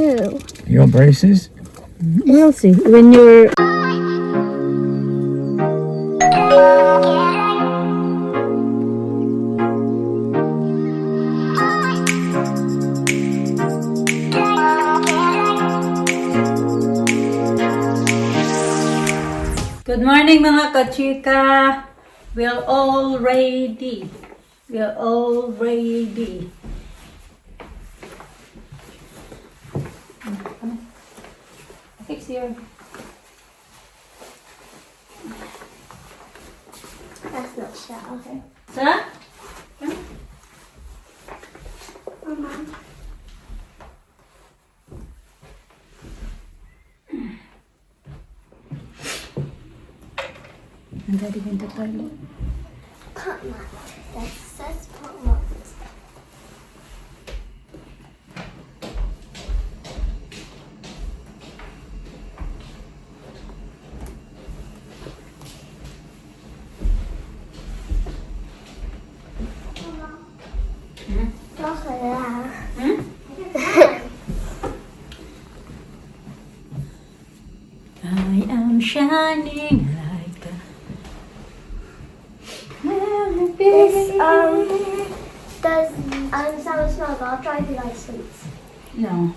too. You got braces? We'll see. When you're... Good morning mga kachika. We're all ready. We're all ready. Fix your... That's not shut, okay. Sa? Mama. Ang daddy going to toilet. Pot mat. That says pot mat. I am shining like a... This, does, Sam smell our driving license? No.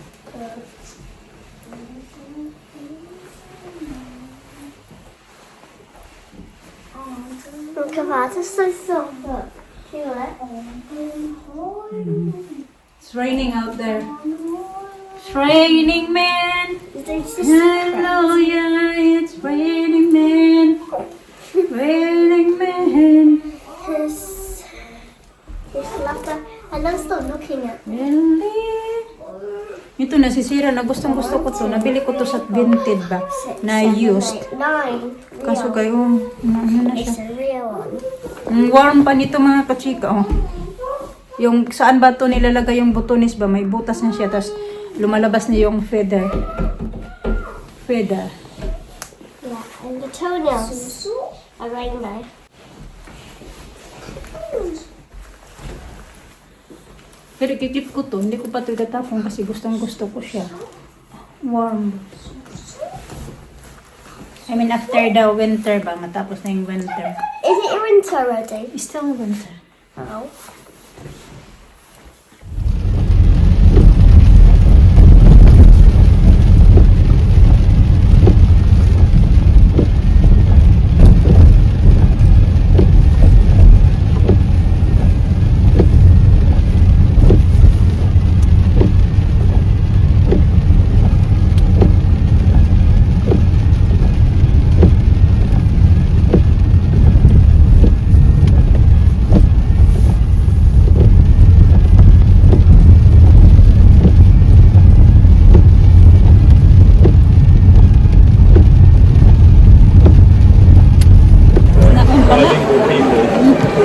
Look at that, it's so soft. Look. Feel it? It's raining out there. It's raining, man. It's just Hallelujah, it's raining, man. Raining, man. It's laughter. And then stop looking at Ito nasisira na gustong-gusto ko to. Nabili ko to sa Vinted ba? Na used. 9. Kaso kayo, ano na It's siya. a real one. Ang warm pa nito mga kachika, oh. Yung saan ba to nilalagay yung butones ba? May butas na siya, tapos lumalabas na yung feather. Feather. Yeah, and the toenails are rainbow. Pero kikip ko to, hindi ko pa ito itatapon kasi gustong-gusto ko siya. Warm. I mean, after the winter ba? Matapos na yung winter. Is it winter already? It's still winter. Oh. Bilingual people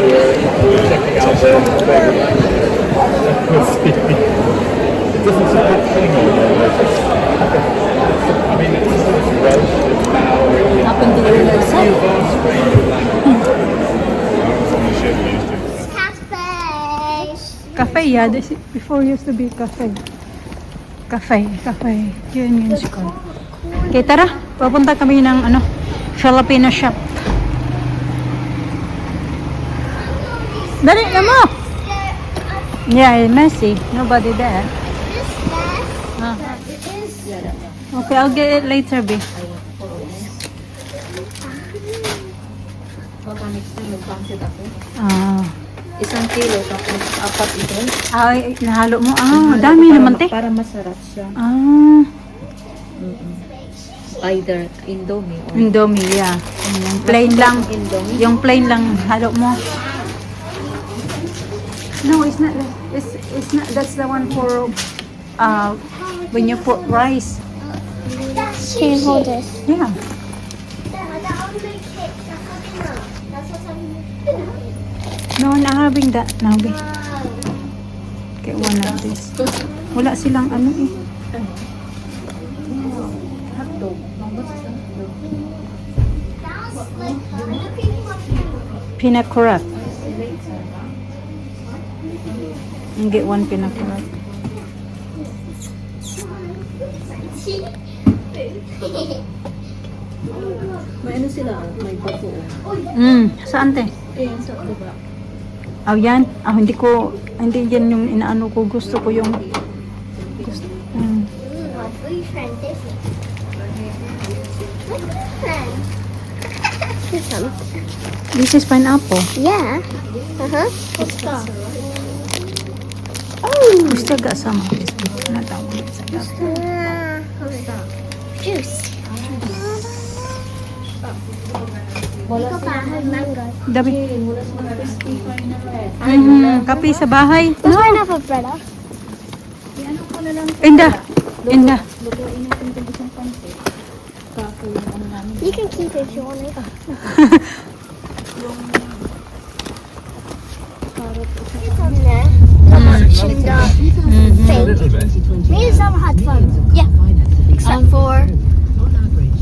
who are checking out their favourite. It doesn't say that thing on there. I mean, it's Welsh, it's Maori. Happen to the It's a vast range of languages. On the ship we used to. Cafe. Cafe, yeah. This before used to be cafe. Cafe. Union Square. Okay, tara. Papunta kami ng Filipino shop. Dali na mo! Yeah, messy. Nobody there. Ah. Okay, I'll get it later, B. Baka next time mag-pancit ako. Ah. 1 kilo, tapos 4 ito. Ay, nahalo mo. Ah, dami naman, te. Para masarap siya. Ah. Either Indomie or... Indomie, yeah. Yung plain lang. Indomie. Yung plain lang, halo mo. No, it's not. It's not. That's the one for when you put rice. Can you hold this? Yeah. No, I'm not having that now, babe. Okay, one of this. Wala silang eh. Hotdog. Pinakurat. And get one pinakurat. May ano sila? May bato. Saan te? Ayan, sa diba? Oh, yan. Hindi yan yung inaano ko. Gusto ko yung, gusto, My boyfriend is it? My boyfriend. This one. this is pineapple. Yeah. What's that? Oh. Gusto ga sama. Natawag sa gato. What's that? Juice. Wala Ikaw pa, mango. Dabi. wala silang crispy fry na red. Kape sa bahay. What's pineapple bread? Ano ko na lang. Inda. Inda. Lutuin natin itong isang pansit. Kapo yung ano namin. You can keep it if you want it. It's on there. Chinned up. Mm-hmm. Me and Sam had fun. Yeah. For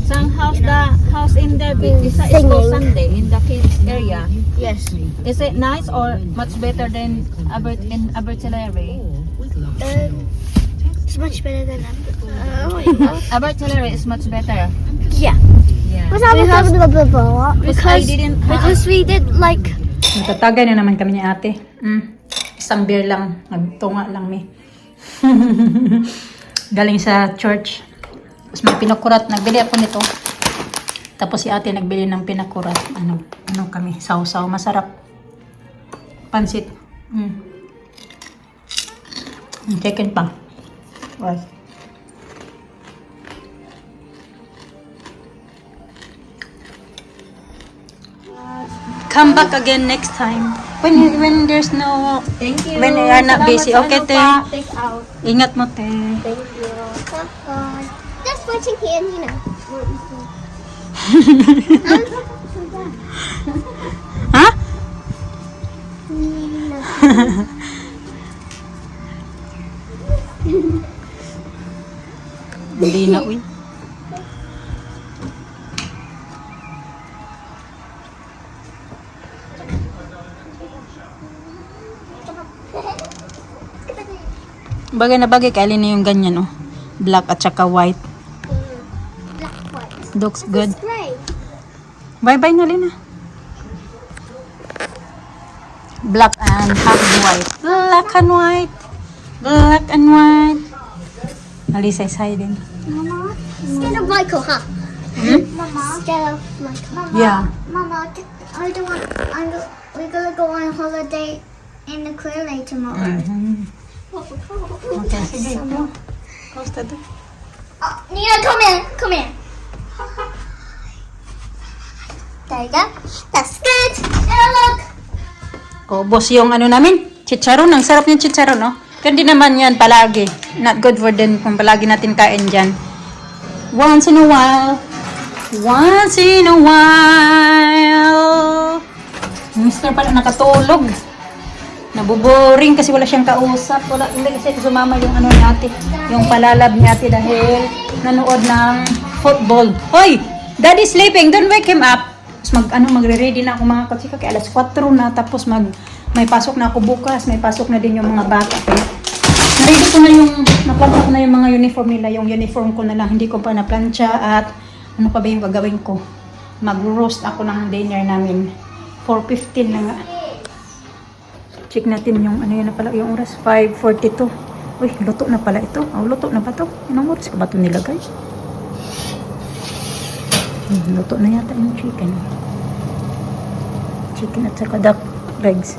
some house in there, isa is Singing. for Sunday in the kids area. Yes. Is it nice or much better than Abertillery? It's much better than Abertillery is much better. Yeah. Yeah. Was that I because we did like Natatagay na naman kami ni ate. Isang beer lang. Nagtunga lang mi. Galing sa church. Tapos may pinakurat. Nagbili ako nito. Tapos si ate nagbili ng pinakurat. Ano kami? Sausaw. Masarap. Pansit. Chicken pa. Right. Come back again next time. When there's no... Thank you. When you are not busy. Okay, te. Take out. Ingat mo, te. thank you. Just watching here, you know. Ha? Hindi na, uy. Bagay na bagay, kailin na yung ganyan, oh. Black at saka white. Black white. Looks good. Gray. Bye-bye na, Lina. Black and half white. Black and white. Black and white. Alisa is hiding. Mama, scared of Michael, huh? Mama, scared of Michael. Yeah. Mama, I don't want. We're gonna go on holiday in the Clearlake tomorrow. Okay, sige. Costa doon. Oh, Nina, come here. Come here. There you go. That's good. Now look. Oh, boss, yung ano namin, chicharon. Ang sarap yung chicharon, no? Kandi naman yan palagi. Not good for them kung palagi natin kain dyan. Once in a while. Once in a while. Mister pala nakatulog. Nabuboring kasi wala siyang kausap. Hindi kasi sumama yung ano ni ate. Yung palalab ni ate dahil nanood ng football. Hoy! Daddy sleeping. Don't wake him up. Tapos magre-ready na ako mga katsika. Kaya alas 4 na. Tapos may pasok na ako bukas. May pasok na din yung mga bata. Okay? Na-ready ko na yung, naplanta ko na yung mga uniform nila. Yung uniform ko na lang. Hindi ko pa na-plancha. At ano pa ba yung gagawin ko? Mag-roast ako ng dinner namin. 4:15 na nga. Check natin yung ano yun na pala. Yung oras 5:42. Uy, luto na pala ito. Oh, luto na ba ito? Anong oras ka ba ito nilagay? Luto na yata yung chicken. Chicken at saka duck legs.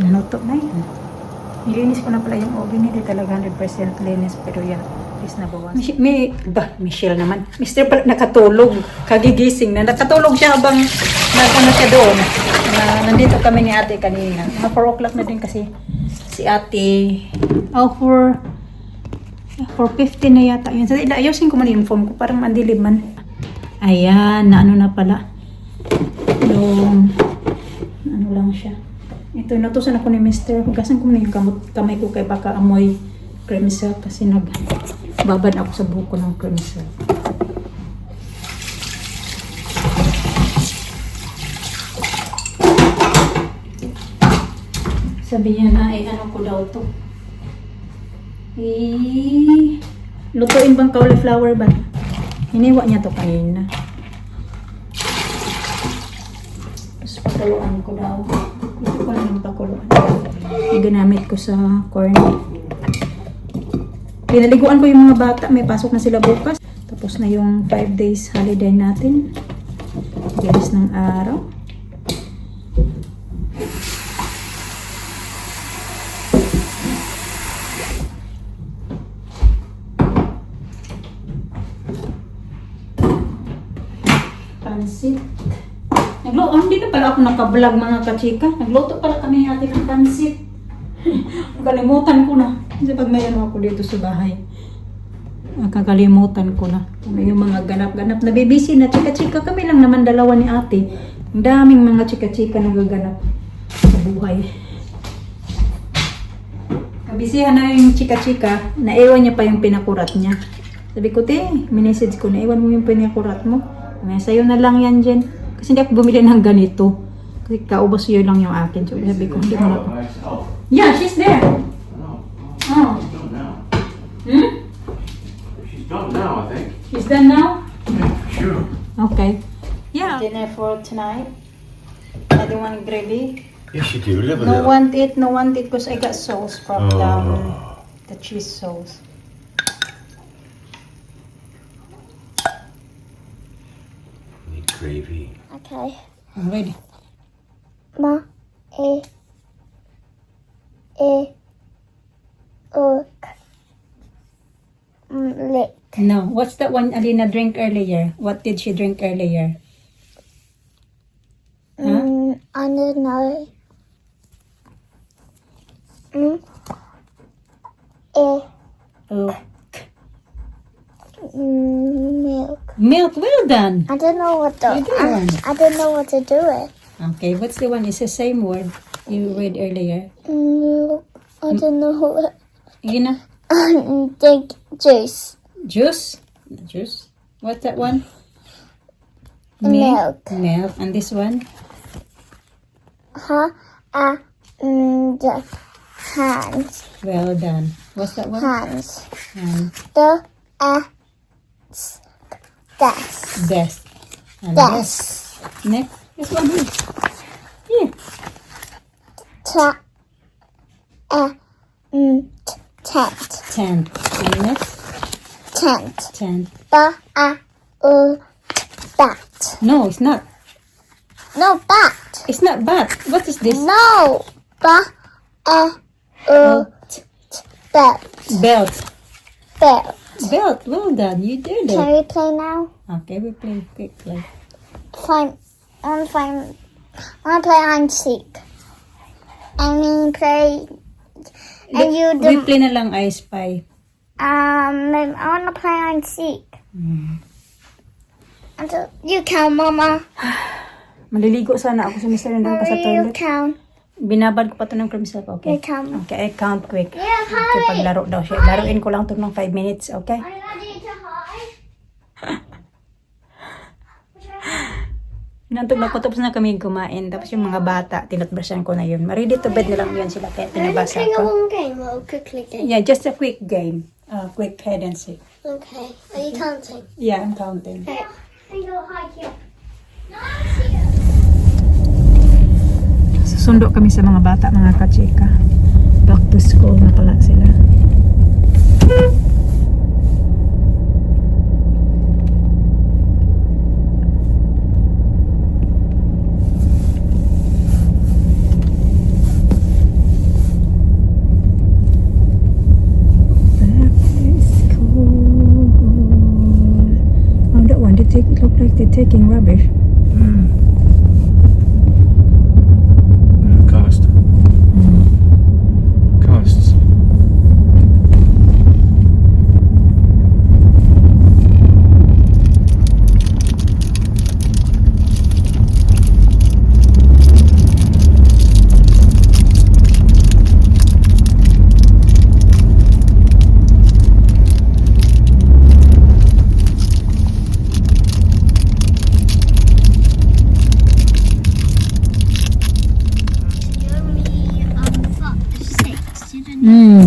Luto na yun. Nilinis ko na pala yung oven. Hindi talaga 100% linis. Pero yan, is nabawas. Michelle naman. Mr. pala nakatulog. Kagigising na. Nakatulog siya habang nagano siya doon. Nandito kami ni ate kanina. Mga 4 o'clock na din kasi si ate. Oh, 4:50 na yata. Yun. So, ayusin ko man yung phone ko. Parang mandilim man. Ayan, na ano na pala. Yung, ano lang siya. Ito, inutusan ako ni Mr. Hugasan ko na yung kamay ko kay baka amoy cream silk kasi nagbabad ako sa buko ng cream silk. Sabi niya na, ano ko daw to. Lutuin bang cauliflower ba? Hiniwa niya to kanina. Tapos pakuluan ko daw. Ito ko lang yung pakuluan. Yung ginamit ko sa corn. Pinaliguan ko yung mga bata. May pasok na sila bukas. Tapos na yung 5 days holiday natin. Bilis ng araw. Pansit. Hindi na pala ako nakablog mga kachika. Nagluto pala kami natin ng pansit. Kalimutan ko na. Kasi pag mayroon ako dito sa bahay, kakalimutan ko na. Ano yung mga ganap-ganap. Nabibisi na chika-chika. Kami lang naman dalawa ni ate. Ang daming mga chika-chika na gaganap sa buhay. Kabisihan na yung chika-chika. Naiwan niya pa yung pinakurat niya. Sabi ko, te, minessage ko, naiwan mo yung pinakurat mo. May sayo na lang yan dyan. Kasi hindi ako bumili ng ganito. Kasi kaubos yun lang yung akin. So sabi ko, hindi mo na. Yeah, she's there. Oh. She's done now. Hmm? She's done now, I think. She's done now? Yeah, sure. Okay. Yeah. Dinner for tonight. I don't want gravy. Yes, you do. Live a No little. want it because I got sauce from the cheese sauce. Need gravy. Okay. I'm ready. Ma, lick. No. What's that one Alina drink earlier? What did she drink earlier? Huh? I don't know. Oh. Milk. Milk. Well done. I don't know what the. You do one. I don't know what to do with. Okay. What's the one? It's the same word you read earlier. Milk. I don't know what. You know? Drink juice. Juice. Juice. What's that one? Milk. Milk. And this one? The hands. Well done. What's that one? Hands. And Desk. desk. And Desk. Next. This one here. Here. Tent. Tent. And next. Tent. Tent. Bat. No, it's not. No, bat. It's not bat. What is this? No. Oh, Belt. belt. Belt. Belt. Well done. You did Can it. we play now? Okay, we play. Quick play. I want to play hide and seek. I mean play. And you We do. play na lang I Spy. I want to play hide and seek. Until you count, Mama. Maliligo sana ako sa Mr. Nandang pa sa Hurry, you toilet. count. Binabad ko pa ito ng cream silk. Okay. You count. Okay, I count quick. Yeah, Okay, hurry. paglaro daw siya. Laruin ko lang ito ng 5 minutes. Okay? Are you ready to hide? Nantog na ko, tapos na kami kumain. Tapos yung mga bata, tinatbrasyan ko na yun. Ready to bed na lang yun sila, kaya pinabasa Playing a ko. long game or a quickly game? Yeah, just a quick game. Quick hide and seek. Okay. Are you counting? Yeah, I'm counting. Okay. And go hide here. Susundo kami sa mga bata, mga kachika. Back to school na pala sila. Oh, that one, look like they're taking rubbish. Cost. Costs.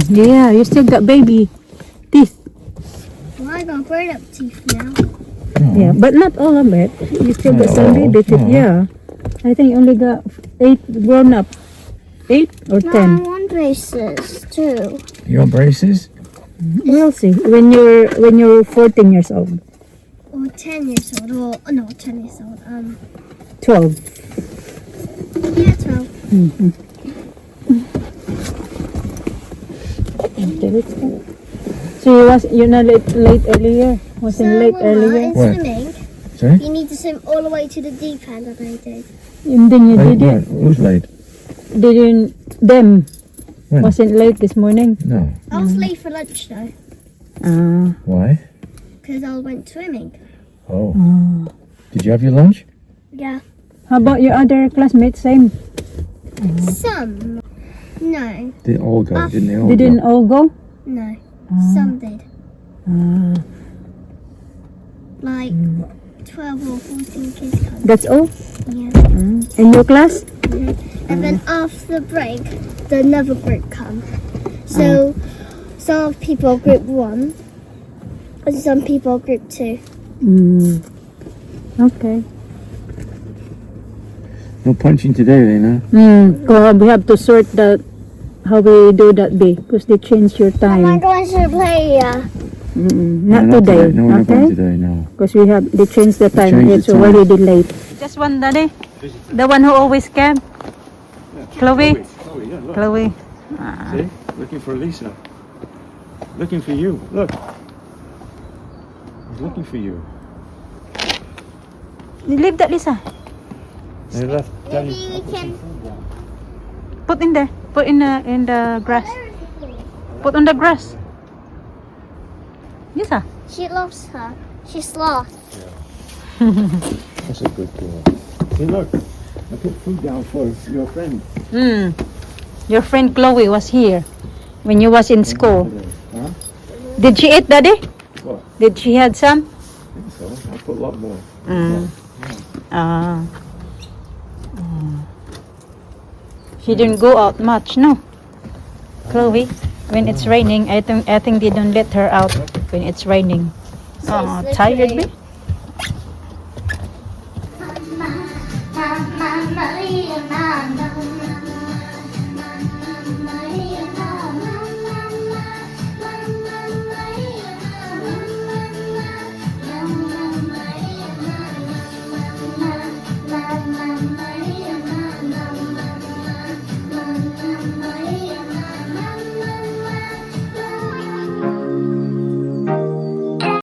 Yeah, you still got baby teeth. Well, I got grown up teeth now. Yeah, but not all of it. You still got some Oh, baby teeth. oh. Yeah, I think you only got 8 grown up. 8 or No, I 10. want braces too. You want braces? We'll see when you're 14 years old. Or 10 years old. Or no, 10 years old. 12. Yeah, 12. Okay, let's go. So you're not late earlier. Wasn't late earlier. in What? swimming, Sorry? you need to swim all the way to the deep end, and I did. And then you Late did what? Who's late? it. Didn't them When? wasn't late this morning. No. I was late for lunch though, Why? because I went swimming. Oh. Did you have your lunch? Yeah. How about your other classmates? Same. Some. No. They all go, didn't they all They didn't go? all go. No. Some did. Like 12 or 14 kids come. That's all. Yeah. In your class? And then after the break, another group come. So some people group 1, and some people group 2. Okay. No punching today, Lena. We have to sort that. How we do that be? Because they change your Am I time. going to play? Not today. No, we're not going Okay. today, no. Because they changed the time. changed the It's time. already late. Just one, Daddy. The one who always came. Chloe. Chloe, yeah, look. Chloe. See? Looking for Lisa. Looking for you. Look. He's looking for you. Leave that, Lisa. They left Maybe Daddy. we can. Put in there. Put in the grass. Put on the grass. Lisa. She loves her. She's lost. That's a good girl. Hey, look. I put food down for your friend. Your friend Chloe was here when you was in school. Huh? Did she eat, Daddy? What? Did she had some? I think so. I put a lot more. She didn't go out much, no? Chloe, when it's raining, I think they don't let her out when it's raining. So Oh, slippery. tired, babe?